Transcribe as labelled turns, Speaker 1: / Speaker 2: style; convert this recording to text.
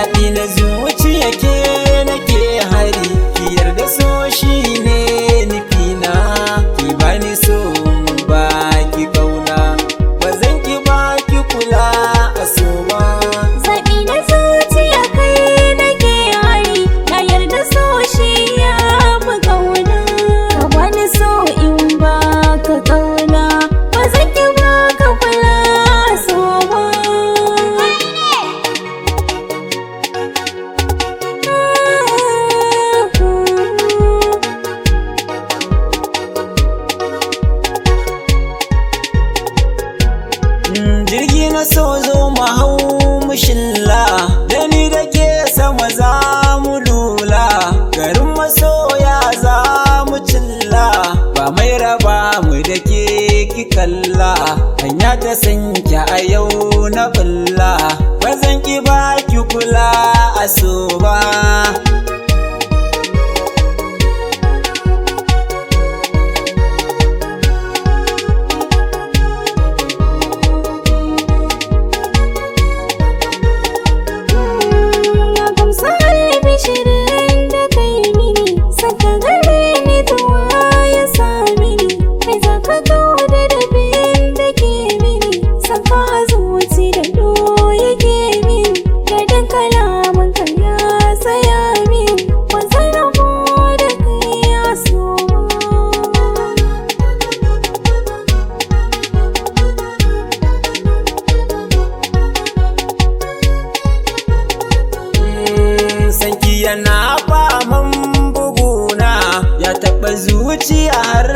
Speaker 1: zaɓi na zuciya ke nake hari, ki yarda so shi ne nufina, ki bani so ba ki kauna, ba zan ki ba ki kula a so ba.
Speaker 2: Zaɓi na zuciya kai nake hari, na yarda so shi ya fi kauna, ka bani so in ba ka kauna, ba zan ki ba ka kula a so ba.
Speaker 1: Jirgi na so zo mu hau mu shilla, da ni da ke sama za mu lula, garin masoya za mu cilla, ba mai raba mu da ke ki kalla, hanya ta sanki a yau na bulla, ba zan ki ba ki kula a so ba.
Speaker 2: Shirin da kai mini, saka gare ni tuwa ya sami ni, kai zaka kawo da dabin da ke mini, saka zuci da do yake mini, da dan kalaman ka ya tsaya mini, wanzan rabo da kai ya so.
Speaker 1: Sanki yana faman buguna, ya taɓa zuciya har